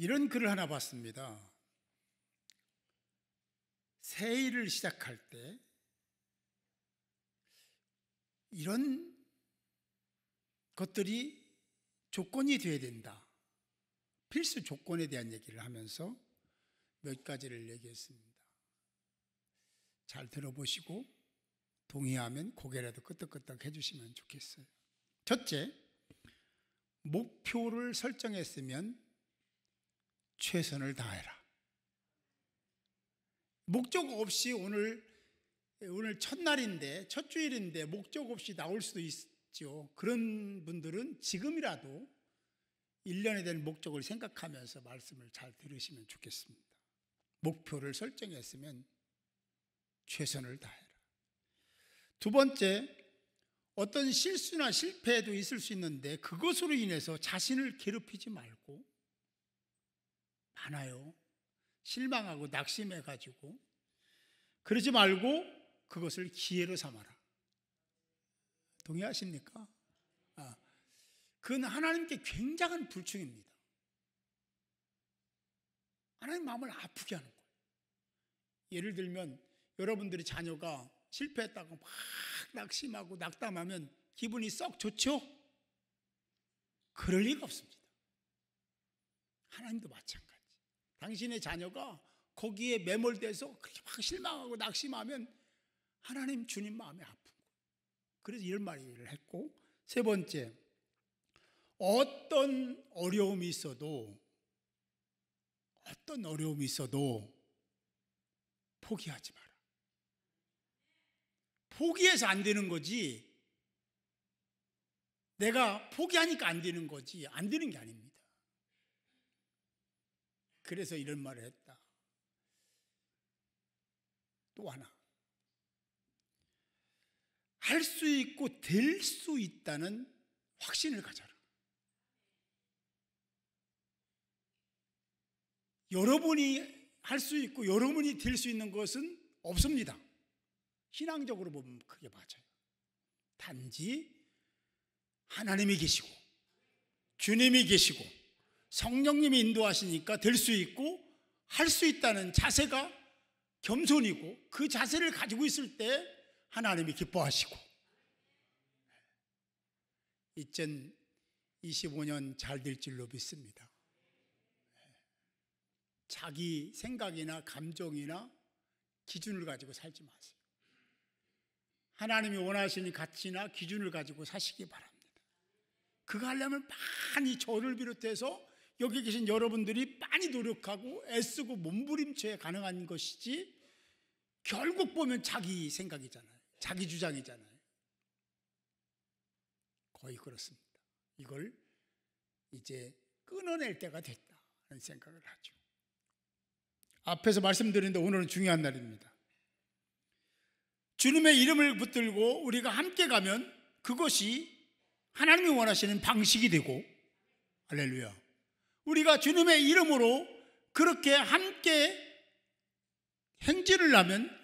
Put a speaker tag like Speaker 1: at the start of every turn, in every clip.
Speaker 1: 이런 글을 하나 봤습니다. 새 일을 시작할 때 이런 것들이 조건이 되어야 된다. 필수 조건에 대한 얘기를 하면서 몇 가지를 얘기했습니다. 잘 들어보시고 동의하면 고개라도 끄덕끄덕 해주시면 좋겠어요. 첫째, 목표를 설정했으면 최선을 다해라. 목적 없이 오늘 첫날인데, 첫 주일인데 목적 없이 나올 수도 있죠. 그런 분들은 지금이라도 1년에 대한 목적을 생각하면서 말씀을 잘 들으시면 좋겠습니다. 목표를 설정했으면 최선을 다해라. 두 번째, 어떤 실수나 실패도 있을 수 있는데 그것으로 인해서 자신을 괴롭히지 말고, 많아요. 실망하고 낙심해가지고 그러지 말고 그것을 기회로 삼아라. 동의하십니까? 그건 하나님께 굉장한 불충입니다. 하나님 마음을 아프게 하는 거예요. 예를 들면 여러분들이 자녀가 실패했다고 막 낙심하고 낙담하면 기분이 썩 좋죠? 그럴 리가 없습니다. 하나님도 마찬가지. 당신의 자녀가 거기에 매몰돼서 그렇게 막 실망하고 낙심하면 하나님 주님 마음이 아픈 거예요. 그래서 이런 말을 했고, 세 번째, 어떤 어려움이 있어도 포기하지 마라. 포기해서 안 되는 거지, 내가 포기하니까 안 되는 거지, 안 되는 게 아닙니다. 그래서 이런 말을 했다. 또 하나, 할 수 있고 될 수 있다는 확신을 가져라. 여러분이 할 수 있고 여러분이 될 수 있는 것은 없습니다. 신앙적으로 보면 그게 맞아요. 단지 하나님이 계시고 주님이 계시고 성령님이 인도하시니까 될 수 있고 할 수 있다는 자세가 겸손이고, 그 자세를 가지고 있을 때 하나님이 기뻐하시고, 2025년 잘 될 줄로 믿습니다. 자기 생각이나 감정이나 기준을 가지고 살지 마세요. 하나님이 원하시는 가치나 기준을 가지고 사시기 바랍니다. 그거 하려면 많이 저를 비롯해서 여기 계신 여러분들이 많이 노력하고 애쓰고 몸부림쳐야 가능한 것이지, 결국 보면 자기 생각이잖아요. 자기 주장이잖아요. 거의 그렇습니다. 이걸 이제 끊어낼 때가 됐다는 생각을 하죠. 앞에서 말씀드렸는데 오늘은 중요한 날입니다. 주님의 이름을 붙들고 우리가 함께 가면 그것이 하나님이 원하시는 방식이 되고, 할렐루야, 우리가 주님의 이름으로 그렇게 함께 행진을 하면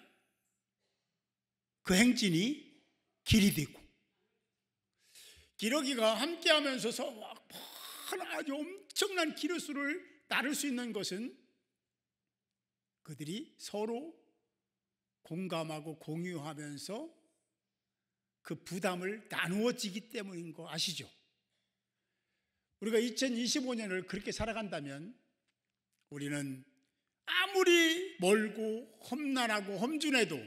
Speaker 1: 그 행진이 길이 되고, 기러기가 함께 하면서 아주 엄청난 기로수를 나를 수 있는 것은 그들이 서로 공감하고 공유하면서 그 부담을 나누어지기 때문인 거 아시죠? 우리가 2025년을 그렇게 살아간다면 우리는 아무리 멀고 험난하고 험준해도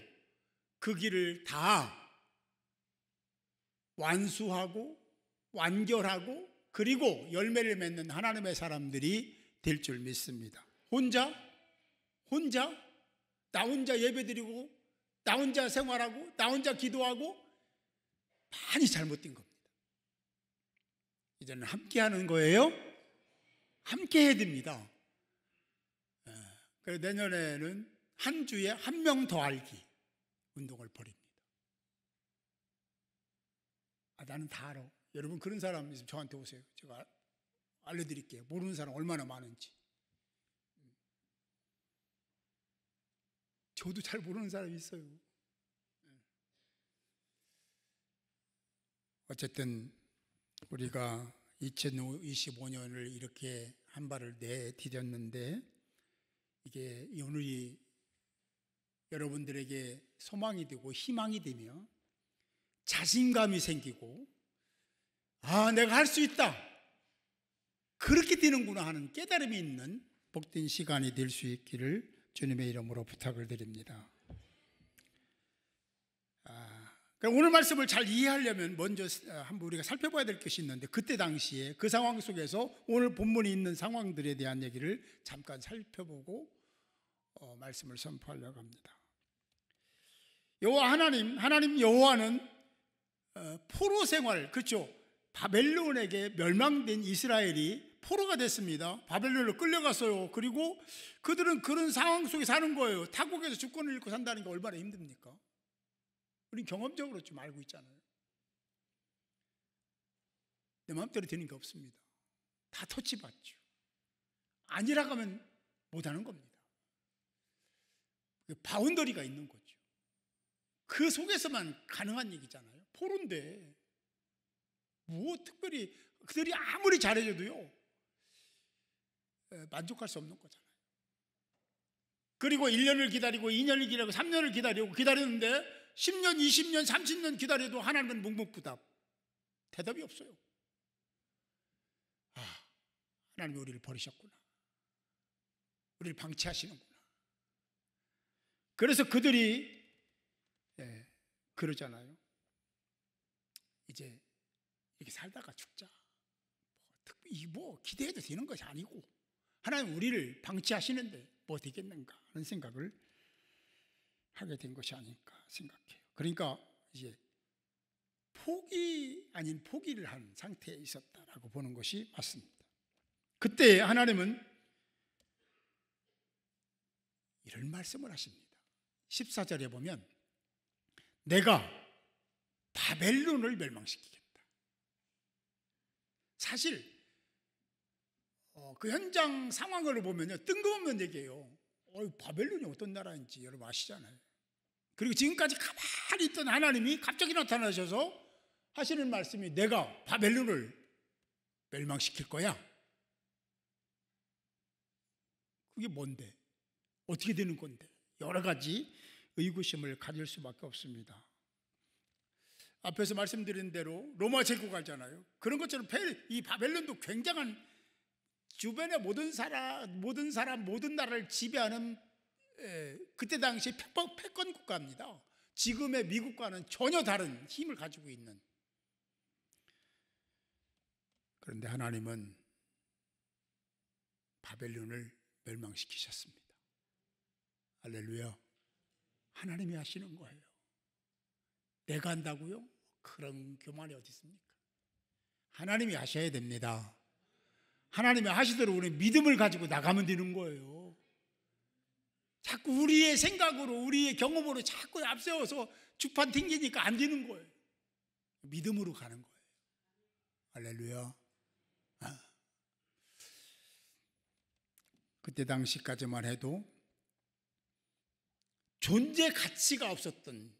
Speaker 1: 그 길을 다 완수하고 완결하고 그리고 열매를 맺는 하나님의 사람들이 될 줄 믿습니다. 나 혼자 예배드리고 나 혼자 생활하고 나 혼자 기도하고 많이 잘못된 겁니다. 이제는 함께 하는 거예요. 함께 해야 됩니다. 그래서 내년에는 한 주에 한 명 더 알기 운동을 벌입니다. 나는 다 알아. 여러분 그런 사람 있으면 저한테 오세요. 제가 알려드릴게요. 모르는 사람 얼마나 많은지. 저도 잘 모르는 사람이 있어요. 어쨌든 우리가 2025년을 이렇게 한 발을 내디뎠는데 이게 오늘이 여러분들에게 소망이 되고 희망이 되며 자신감이 생기고 내가 할 수 있다, 그렇게 되는구나 하는 깨달음이 있는 복된 시간이 될 수 있기를 주님의 이름으로 부탁을 드립니다. 오늘 말씀을 잘 이해하려면 먼저 한번 우리가 살펴봐야 될 것이 있는데, 그때 당시에 그 상황 속에서 오늘 본문이 있는 상황들에 대한 얘기를 잠깐 살펴보고 말씀을 선포하려고 합니다. 여호와 하나님 여호와는 포로 생활, 그렇죠? 바벨론에게 멸망된 이스라엘이 포로가 됐습니다. 바벨론으로 끌려갔어요. 그리고 그들은 그런 상황 속에 사는 거예요. 타국에서 주권을 잃고 산다는 게 얼마나 힘듭니까? 우린 경험적으로 좀 알고 있잖아요. 내 마음대로 되는 게 없습니다. 다 터치받죠. 아니라고 하면 못하는 겁니다. 바운더리가 있는 거죠. 그 속에서만 가능한 얘기잖아요. 포로인데 뭐 특별히 그들이 아무리 잘해줘도요 만족할 수 없는 거잖아요. 그리고 1년을 기다리고 2년을 기다리고 3년을 기다렸는데 10년, 20년, 30년 기다려도 하나님은 묵묵부답, 대답이 없어요. 하나님이 우리를 버리셨구나, 우리를 방치하시는구나. 그래서 그들이 그러잖아요. 이제 이렇게 살다가 죽자, 뭐 기대해도 되는 것이 아니고 하나님 우리를 방치하시는데 뭐 되겠는가 하는 생각을 하게 된 것이 아닐까 생각해요. 그러니까 이제 포기 아닌 포기를 한 상태에 있었다라고 보는 것이 맞습니다. 그때 하나님은 이런 말씀을 하십니다. 14절에 보면 내가 바벨론을 멸망시키겠다. 사실 그 현장 상황을 보면요, 뜬금없는 얘기예요. 바벨론이 어떤 나라인지 여러분 아시잖아요. 그리고 지금까지 가만히 있던 하나님이 갑자기 나타나셔서 하시는 말씀이 내가 바벨론을 멸망시킬 거야. 그게 뭔데? 어떻게 되는 건데? 여러 가지 의구심을 가질 수밖에 없습니다. 앞에서 말씀드린 대로 로마 제국 알잖아요. 그런 것처럼 이 바벨론도 굉장한 주변의 모든 나라를 지배하는 그때 당시 패권 국가입니다. 지금의 미국과는 전혀 다른 힘을 가지고 있는. 그런데 하나님은 바벨론을 멸망시키셨습니다. 할렐루야. 하나님이 하시는 거예요. 내가 한다고요? 그런 교만이 어디 있습니까? 하나님이 하셔야 됩니다. 하나님이 하시도록 우리 믿음을 가지고 나가면 되는 거예요. 자꾸 우리의 생각으로 우리의 경험으로 자꾸 앞세워서 주판 튕기니까 안 되는 거예요. 믿음으로 가는 거예요. 할렐루야. 그때 당시까지만 해도 존재 가치가 없었던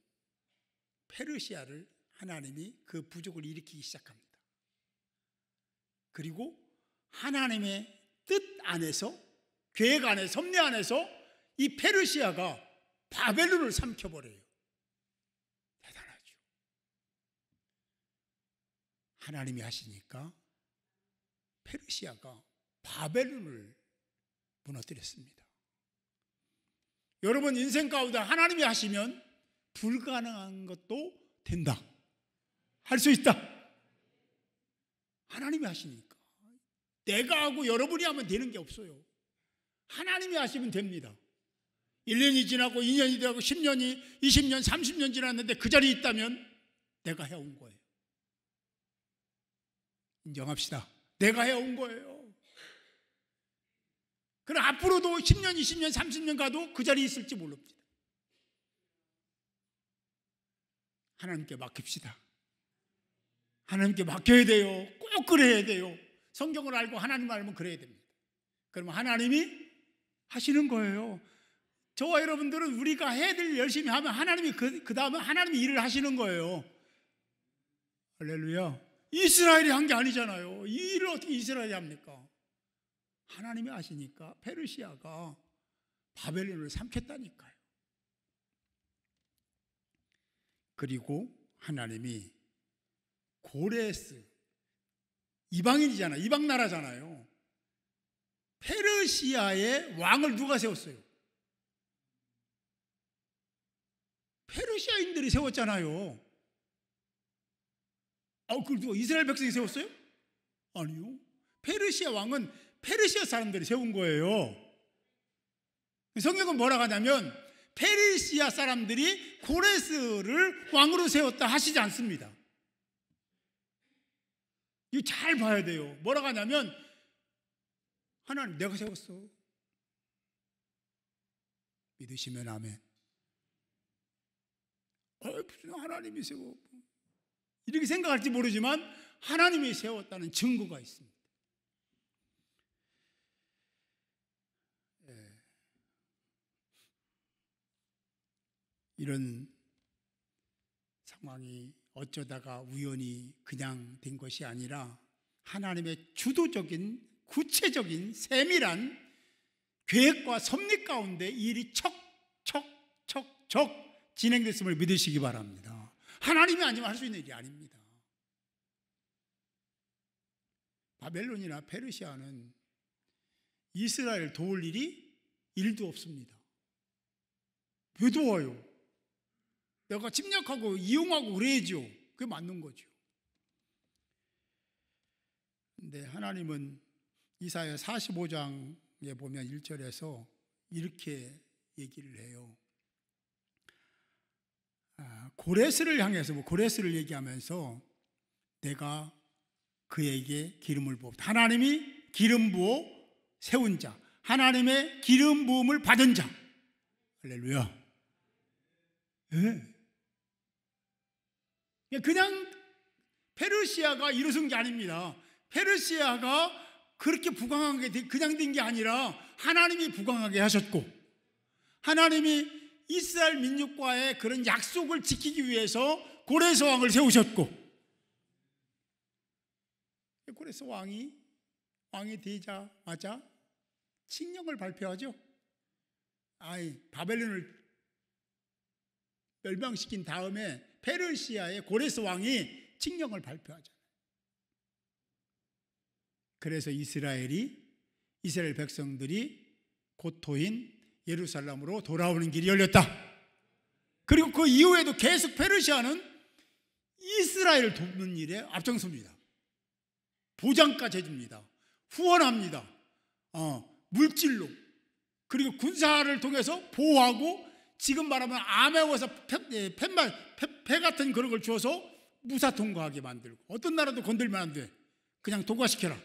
Speaker 1: 페르시아를 하나님이 그 부족을 일으키기 시작합니다. 그리고 하나님의 뜻 안에서, 계획 안에, 섭리 안에서 이 페르시아가 바벨론을 삼켜버려요. 대단하죠. 하나님이 하시니까 페르시아가 바벨론을 무너뜨렸습니다. 여러분 인생 가운데 하나님이 하시면 불가능한 것도 된다. 할 수 있다. 하나님이 하시니까. 내가 하고 여러분이 하면 되는 게 없어요. 하나님이 하시면 됩니다. 1년이 지나고 2년이 되고 10년이 20년 30년 지났는데 그 자리에 있다면 내가 해온 거예요. 인정합시다. 내가 해온 거예요. 그럼 앞으로도 10년 20년 30년 가도 그 자리에 있을지 모릅니다. 하나님께 맡깁시다. 하나님께 맡겨야 돼요. 꼭 그래야 돼요. 성경을 알고 하나님을 알면 그래야 됩니다. 그러면 하나님이 하시는 거예요. 저와 여러분들은 우리가 해야 될 일 열심히 하면 하나님이 그 다음에 하나님이 일을 하시는 거예요. 할렐루야. 이스라엘이 한 게 아니잖아요. 이 일을 어떻게 이스라엘이 합니까? 하나님이 아시니까 페르시아가 바벨론을 삼켰다니까요. 그리고 하나님이 고레스, 이방인이잖아요. 이방 나라잖아요. 페르시아의 왕을 누가 세웠어요? 페르시아인들이 세웠잖아요. 그걸 누가 이스라엘 백성이 세웠어요? 아니요. 페르시아 왕은 페르시아 사람들이 세운 거예요. 성경은 뭐라고 하냐면 페르시아 사람들이 고레스를 왕으로 세웠다 하시지 않습니다. 이거 잘 봐야 돼요. 뭐라고 하냐면 하나님 내가 세웠어. 믿으시면 아멘. 무슨 하나님이 세워. 이렇게 생각할지 모르지만 하나님이 세웠다는 증거가 있습니다. 이런 상황이 어쩌다가 우연히 그냥 된 것이 아니라 하나님의 주도적인 구체적인 세밀한 계획과 섭리 가운데 이 일이 척척척척 진행됐음을 믿으시기 바랍니다. 하나님이 아니면 할 수 있는 일이 아닙니다. 바벨론이나 페르시아는 이스라엘 도울 일이 일도 없습니다. 왜 도와요? 내가 침략하고 이용하고 그래야죠. 그게 맞는 거죠. 근데 하나님은 이사야 45장에 보면 1절에서 이렇게 얘기를 해요. 고레스를 향해서 고레스를 얘기하면서 내가 그에게 기름을 부었다. 하나님이 기름 부어 세운 자, 하나님의 기름 부음을 받은 자. 할렐루야. 그냥 페르시아가 일어선 게 아닙니다. 페르시아가 그렇게 부강하게 그냥 된 게 아니라 하나님이 부강하게 하셨고, 하나님이 이스라엘 민족과의 그런 약속을 지키기 위해서 고레스 왕을 세우셨고, 고레스 왕이 되자마자 칙령을 발표하죠. 바벨론을 멸망시킨 다음에 페르시아의 고레스 왕이 칙령을 발표하잖아요. 그래서 이스라엘 백성들이 고토인 예루살렘으로 돌아오는 길이 열렸다. 그리고 그 이후에도 계속 페르시아는 이스라엘을 돕는 일에 앞장섭니다. 보장까지 해줍니다. 후원합니다. 물질로, 그리고 군사를 통해서 보호하고, 지금 말하면 암에워서 폐 같은 그런 걸 주어서 무사 통과하게 만들고, 어떤 나라도 건들면 안 돼. 그냥 통과시켜라.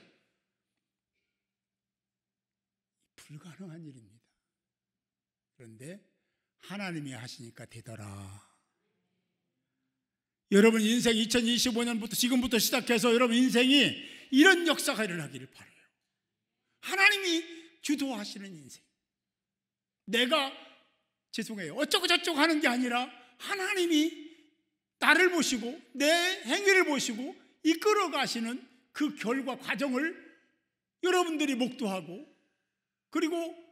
Speaker 1: 불가능한 일입니다. 그런데 하나님이 하시니까 되더라. 여러분 인생 2025년부터 지금부터 시작해서 여러분 인생이 이런 역사가 일어나기를 바라요. 하나님이 주도하시는 인생. 내가 어쩌고 저쩌고 하는 게 아니라 하나님이 나를 보시고 내 행위를 보시고 이끌어 가시는 그 결과 과정을 여러분들이 목도하고, 그리고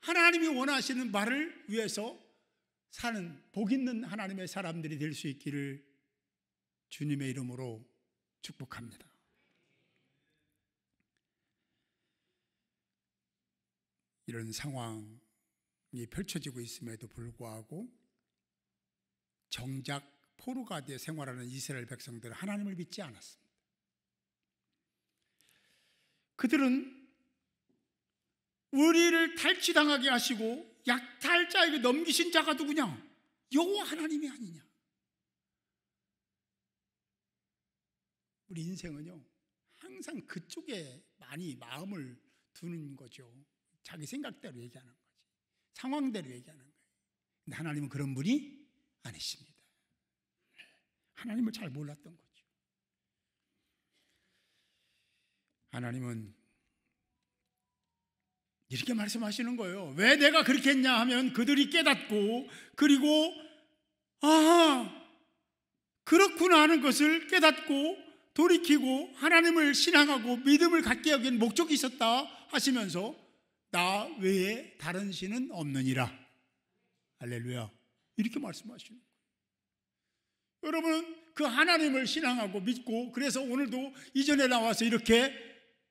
Speaker 1: 하나님이 원하시는 바를 위해서 사는 복 있는 하나님의 사람들이 될 수 있기를 주님의 이름으로 축복합니다. 이런 상황이 펼쳐지고 있음에도 불구하고 정작 포로가드에 생활하는 이스라엘 백성들은 하나님을 믿지 않았습니다. 그들은 우리를 탈취당하게 하시고 약탈자에게 넘기신 자가 누구냐? 여호와 하나님이 아니냐? 우리 인생은요, 항상 그쪽에 많이 마음을 두는 거죠. 자기 생각대로 얘기하는 거지, 상황대로 얘기하는 거예요. 근데 하나님은 그런 분이 아니십니다. 하나님을 잘 몰랐던 거죠. 하나님은 이렇게 말씀하시는 거예요. 왜 내가 그렇게 했냐 하면 그들이 깨닫고, 그리고 그렇구나 하는 것을 깨닫고 돌이키고 하나님을 신앙하고 믿음을 갖게 하기엔 목적이 있었다 하시면서 나 외에 다른 신은 없느니라. 할렐루야. 이렇게 말씀하시는 거예요. 여러분은 그 하나님을 신앙하고 믿고, 그래서 오늘도 이전에 나와서 이렇게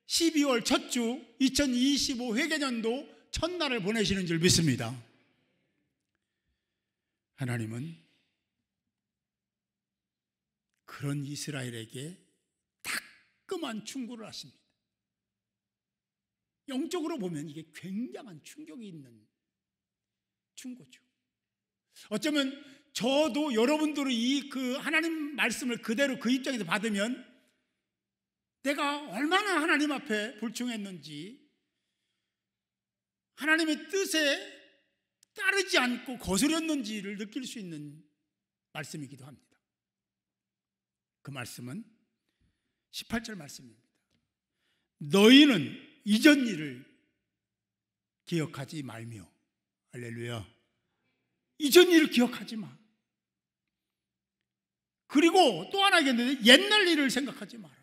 Speaker 1: 12월 첫 주 2025 회개년도 첫날을 보내시는 줄 믿습니다. 하나님은 그런 이스라엘에게 따끔한 충고를 하십니다. 영적으로 보면 이게 굉장한 충격이 있는 충고죠. 어쩌면 저도 여러분들이 그 하나님 말씀을 그대로 그 입장에서 받으면 내가 얼마나 하나님 앞에 불충했는지, 하나님의 뜻에 따르지 않고 거스렸는지를 느낄 수 있는 말씀이기도 합니다. 그 말씀은 18절 말씀입니다. 너희는 이전 일을 기억하지 말며. 할렐루야. 이전 일을 기억하지 마. 그리고 또 하나 있는데 옛날 일을 생각하지 마라.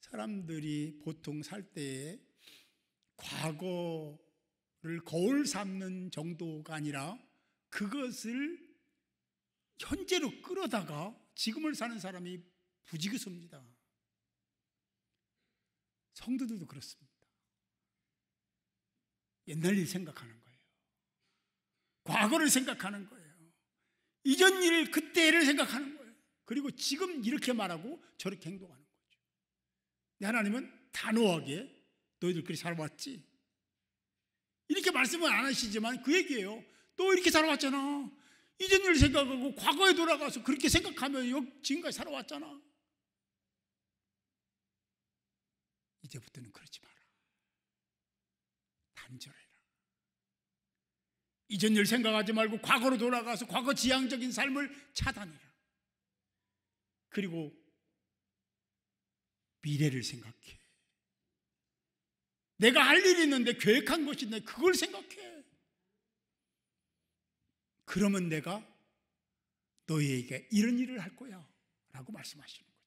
Speaker 1: 사람들이 보통 살 때에 과거를 거울 삼는 정도가 아니라 그것을 현재로 끌어다가 지금을 사는 사람이 부지기수입니다. 성도들도 그렇습니다. 옛날 일 생각하는 거예요. 과거를 생각하는 거예요. 이전 일, 그때를 생각하는 거예요. 그리고 지금 이렇게 말하고 저렇게 행동하는 거죠. 하나님은 단호하게 너희들 그렇게 살아왔지? 이렇게 말씀은 안 하시지만 그 얘기예요. 또 이렇게 살아왔잖아. 이전 일을 생각하고 과거에 돌아가서 그렇게 생각하면 지금까지 살아왔잖아. 이제부터는 그러지 마라. 단절해라. 이전 일 생각하지 말고 과거로 돌아가서 과거 지향적인 삶을 차단해라. 그리고 미래를 생각해. 내가 할 일이 있는데 계획한 것이 있는데 그걸 생각해. 그러면 내가 너희에게 이런 일을 할 거야 라고 말씀하시는 거죠.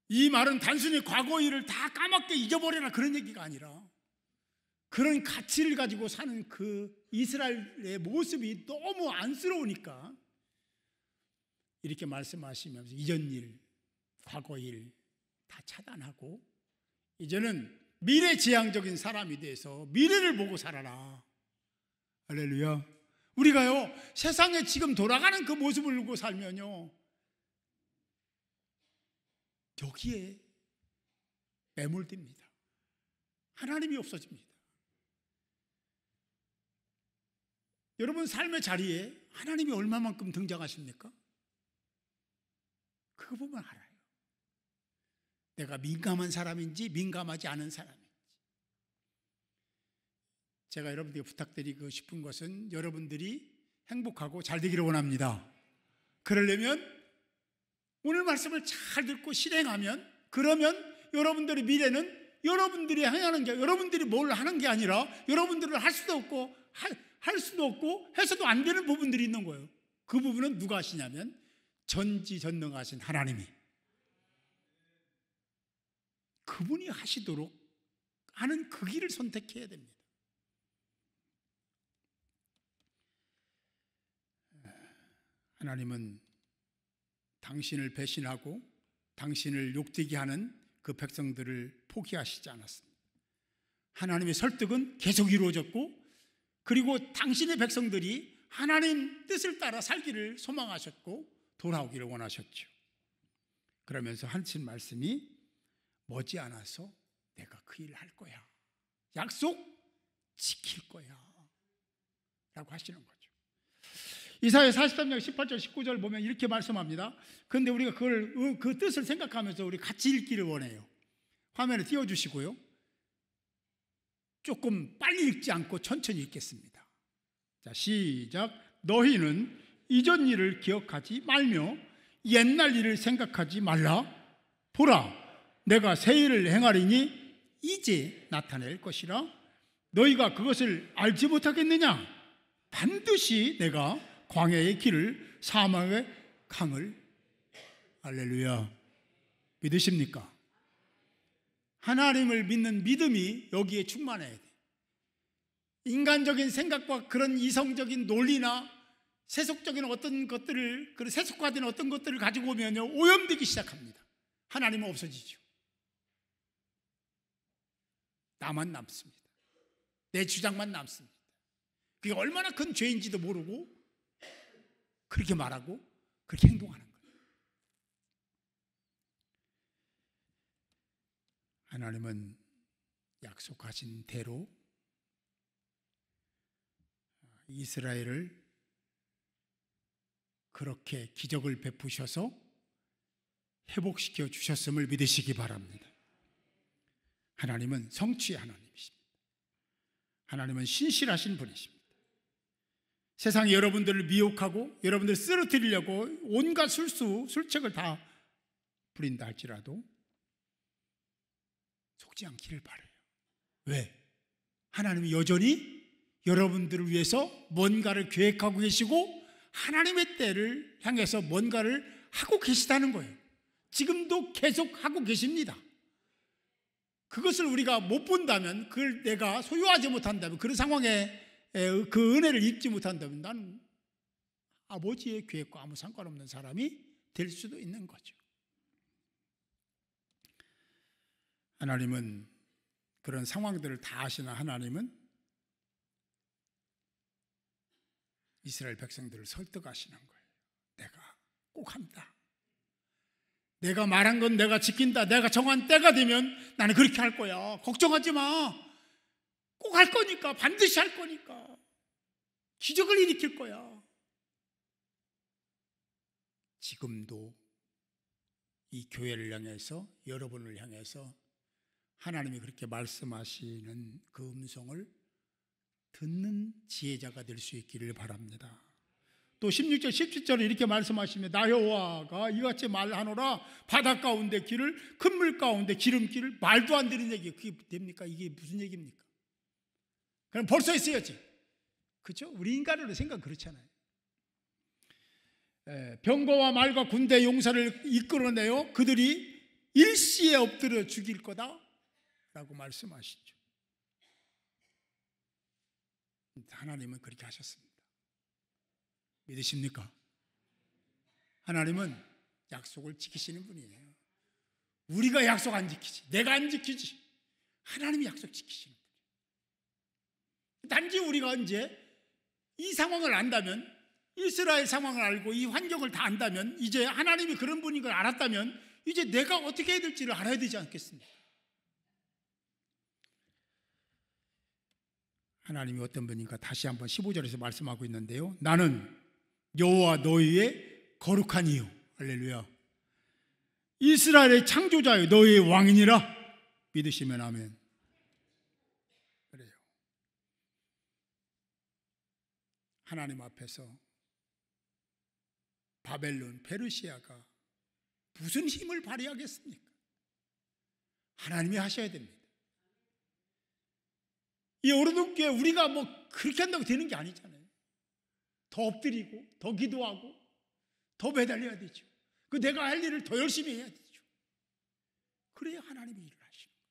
Speaker 1: 이 말은 단순히 과거 일을 다 까맣게 잊어버려라 그런 얘기가 아니라, 그런 가치를 가지고 사는 그 이스라엘의 모습이 너무 안쓰러우니까 이렇게 말씀하시면서 이전 일, 과거 일 다 차단하고 이제는 미래지향적인 사람이 돼서 미래를 보고 살아라. 할렐루야. 우리가요, 세상에 지금 돌아가는 그 모습을 보고 살면요, 여기에 매몰됩니다. 하나님이 없어집니다. 여러분 삶의 자리에 하나님이 얼마만큼 등장하십니까? 그거 보면 알아요. 내가 민감한 사람인지 민감하지 않은 사람인지. 제가 여러분들에게 부탁드리고 싶은 것은 여러분들이 행복하고 잘 되기를 원합니다. 그러려면 오늘 말씀을 잘 듣고 실행하면, 그러면 여러분들의 미래는 여러분들이 행하는 게, 여러분들이 뭘 하는 게 아니라 여러분들은 할 수도 없고 해서도 안 되는 부분들이 있는 거예요. 그 부분은 누가 하시냐면 전지전능하신 하나님이, 그분이 하시도록 하는 그 길을 선택해야 됩니다. 하나님은 당신을 배신하고 당신을 욕되게 하는 그 백성들을 포기하시지 않았습니다. 하나님의 설득은 계속 이루어졌고, 그리고 당신의 백성들이 하나님 뜻을 따라 살기를 소망하셨고 돌아오기를 원하셨죠. 그러면서 하신 말씀이 머지않아서 내가 그 일을 할 거야, 약속 지킬 거야 라고 하시는 거죠. 이사야 43장 18절 19절 보면 이렇게 말씀합니다. 그런데 우리가 그 뜻을 생각하면서 우리 같이 읽기를 원해요. 화면에 띄워주시고요. 조금 빨리 읽지 않고 천천히 읽겠습니다. 자, 시작. 너희는 이전 일을 기억하지 말며 옛날 일을 생각하지 말라. 보라, 내가 새 일을 행하리니 이제 나타낼 것이라. 너희가 그것을 알지 못하겠느냐? 반드시 내가 광야의 길을, 사막의 강을. 할렐루야. 믿으십니까? 하나님을 믿는 믿음이 여기에 충만해야 돼. 인간적인 생각과 그런 이성적인 논리나 세속적인 어떤 것들을, 그 세속화된 어떤 것들을 가지고 오면요, 오염되기 시작합니다. 하나님은 없어지죠. 나만 남습니다. 내 주장만 남습니다. 그게 얼마나 큰 죄인지도 모르고 그렇게 말하고 그렇게 행동하는 거예요. 하나님은 약속하신 대로 이스라엘을 그렇게 기적을 베푸셔서 회복시켜 주셨음을 믿으시기 바랍니다. 하나님은 성취의 하나님이십니다. 하나님은 신실하신 분이십니다. 세상이 여러분들을 미혹하고 여러분들을 쓰러뜨리려고 온갖 술책을 다 부린다 할지라도 속지 않기를 바라요. 왜? 하나님이 여전히 여러분들을 위해서 뭔가를 계획하고 계시고 하나님의 때를 향해서 뭔가를 하고 계시다는 거예요. 지금도 계속 하고 계십니다. 그것을 우리가 못 본다면, 그걸 내가 소유하지 못한다면, 그런 상황에 그 은혜를 입지 못한다면 나는 아버지의 계획과 아무 상관없는 사람이 될 수도 있는 거죠. 하나님은 그런 상황들을 다 아시는 하나님은 이스라엘 백성들을 설득하시는 거예요. 내가 꼭 한다. 내가 말한 건 내가 지킨다. 내가 정한 때가 되면 나는 그렇게 할 거야. 걱정하지 마. 꼭 할 거니까. 반드시 할 거니까. 기적을 일으킬 거야. 지금도 이 교회를 향해서, 여러분을 향해서 하나님이 그렇게 말씀하시는 그 음성을 듣는 지혜자가 될 수 있기를 바랍니다. 또 16절 17절에 이렇게 말씀하시면 나 여호와가 이같이 말하노라 바다 가운데 길을 큰 물 가운데 기름길을. 말도 안 되는 얘기. 그게 됩니까? 이게 무슨 얘기입니까? 그럼 벌써 했어야지. 그렇죠? 우리 인간으로 생각 그렇잖아요. 병거와 말과 군대 용사를 이끌어내어 그들이 일시에 엎드려 죽일 거다 라고 말씀하시죠. 하나님은 그렇게 하셨습니다. 믿으십니까? 하나님은 약속을 지키시는 분이에요. 우리가 약속 안 지키지, 내가 안 지키지, 하나님이 약속 지키시는 분이에요. 단지 우리가 이제 이 상황을 안다면, 이스라엘 상황을 알고 이 환경을 다 안다면, 이제 하나님이 그런 분인 걸 알았다면 이제 내가 어떻게 해야 될지를 알아야 되지 않겠습니까? 하나님이 어떤 분인가 다시 한번 15절에서 말씀하고 있는데요, 나는 여호와 너희의 거룩한 이요, 할렐루야, 이스라엘의 창조자요 너희의 왕이니라. 믿으시면 아멘. 그래요. 하나님 앞에서 바벨론, 페르시아가 무슨 힘을 발휘하겠습니까? 하나님이 하셔야 됩니다. 이 오르돈교회 우리가 뭐 그렇게 한다고 되는 게 아니잖아요. 더 엎드리고 더 기도하고 더 매달려야 되죠. 그 내가 할 일을 더 열심히 해야 되죠. 그래야 하나님이 일을 하시는 거예요.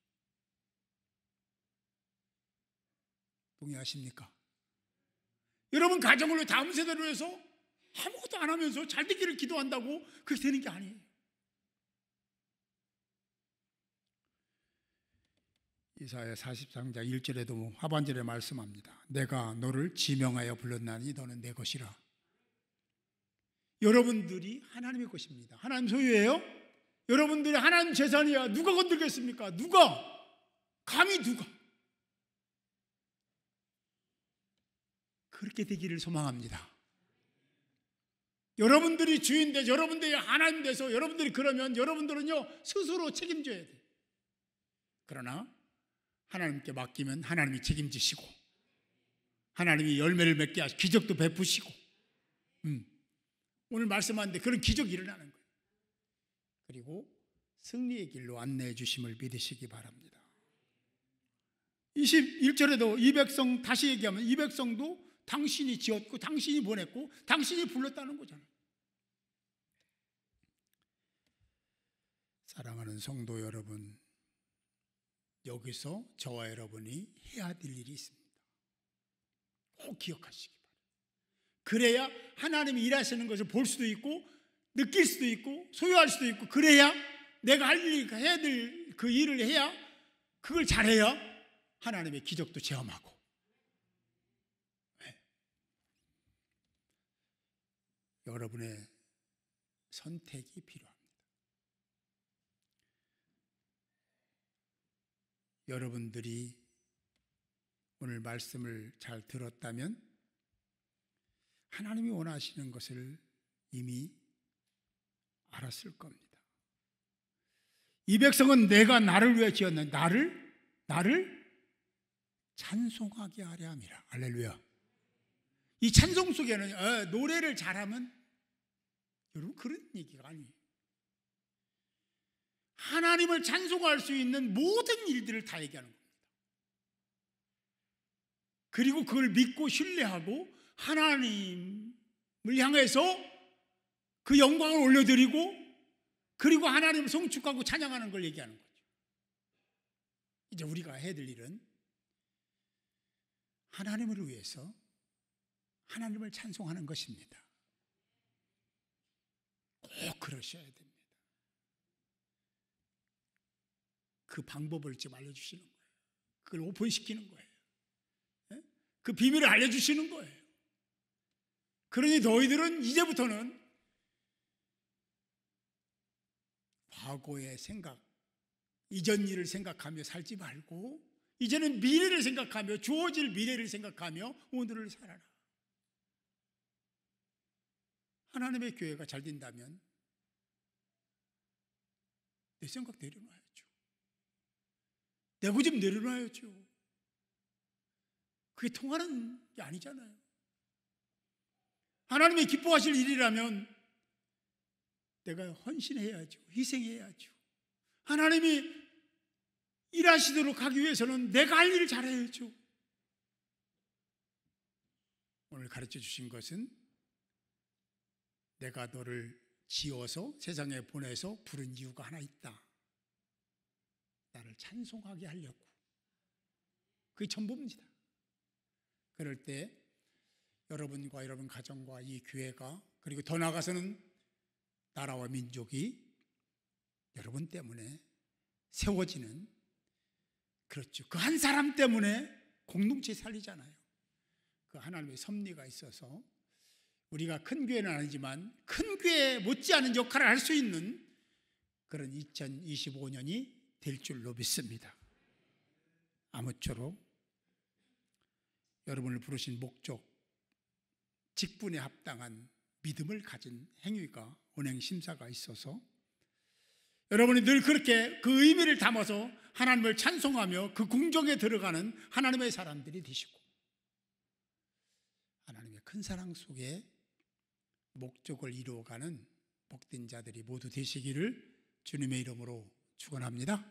Speaker 1: 동의하십니까? 여러분 가정을 위해 다음 세대를 위해서 아무것도 안 하면서 잘 되기를 기도한다고 그렇게 되는 게 아니에요. 이사야 43장 1절에도 하반절에 말씀합니다. 내가 너를 지명하여 불렀나니 너는 내 것이라. 여러분들이 하나님의 것입니다. 하나님 소유예요. 여러분들이 하나님 재산이야. 누가 건들겠습니까? 누가? 감히 누가? 그렇게 되기를 소망합니다. 여러분들이 주인 돼, 여러분들이 하나님 돼서 여러분들이 그러면 여러분들은요 스스로 책임져야 돼요. 그러나 하나님께 맡기면 하나님이 책임지시고 하나님이 열매를 맺게 하시고 기적도 베푸시고 오늘 말씀하는데 그런 기적이 일어나는 거예요. 그리고 승리의 길로 안내해 주심을 믿으시기 바랍니다. 21절에도 이 백성, 다시 얘기하면 이 백성도 당신이 지었고 당신이 보냈고 당신이 불렀다는 거잖아요. 사랑하는 성도 여러분, 여기서 저와 여러분이 해야 될 일이 있습니다. 꼭 기억하시기 바랍니다. 그래야 하나님이 일하시는 것을 볼 수도 있고 느낄 수도 있고 소유할 수도 있고, 그래야 내가 할 일, 해야 될 그 일을 해야, 그걸 잘해야 하나님의 기적도 체험하고. 네. 여러분의 선택이 필요합니다. 여러분들이 오늘 말씀을 잘 들었다면 하나님이 원하시는 것을 이미 알았을 겁니다. 이 백성은 내가 나를 위해 지었는데 나를 찬송하게 하려 함이라. 할렐루야. 이 찬송 속에는 노래를 잘하면, 여러분 그런 얘기가 아니에요. 하나님을 찬송할 수 있는 모든 일들을 다 얘기하는 겁니다. 그리고 그걸 믿고 신뢰하고 하나님을 향해서 그 영광을 올려드리고, 그리고 하나님을 송축하고 찬양하는 걸 얘기하는 거죠. 이제 우리가 해야 될 일은 하나님을 위해서 하나님을 찬송하는 것입니다. 꼭 그러셔야 됩니다. 그 방법을 지금 알려주시는 거예요. 그걸 오픈시키는 거예요. 그 비밀을 알려주시는 거예요. 그러니 너희들은 이제부터는 과거의 생각, 이전 일을 생각하며 살지 말고 이제는 미래를 생각하며, 주어질 미래를 생각하며 오늘을 살아라. 하나님의 교회가 잘 된다면 내 생각 내려놔야죠. 내 고집 내려놔야죠. 그게 통하는 게 아니잖아요. 하나님의 기뻐하실 일이라면 내가 헌신해야죠. 희생해야죠. 하나님이 일하시도록 하기 위해서는 내가 할 일을 잘해야죠. 오늘 가르쳐 주신 것은 내가 너를 지어서 세상에 보내서 부른 이유가 하나 있다. 나를 찬송하게 하려고. 그게 전부입니다. 그럴 때 여러분과 여러분 가정과 이 교회가, 그리고 더 나아가서는 나라와 민족이 여러분 때문에 세워지는, 그렇죠. 그 한 사람 때문에 공동체 살리잖아요. 그 하나님의 섭리가 있어서 우리가 큰 교회는 아니지만 큰 교회 못지않은 역할을 할 수 있는 그런 2025년이 될 줄로 믿습니다. 아무쪼록 여러분을 부르신 목적, 직분에 합당한 믿음을 가진 행위가, 언행 심사가 있어서 여러분이 늘 그렇게 그 의미를 담아서 하나님을 찬송하며 그 궁정에 들어가는 하나님의 사람들이 되시고, 하나님의 큰 사랑 속에 목적을 이루어가는 복된 자들이 모두 되시기를 주님의 이름으로 축원합니다.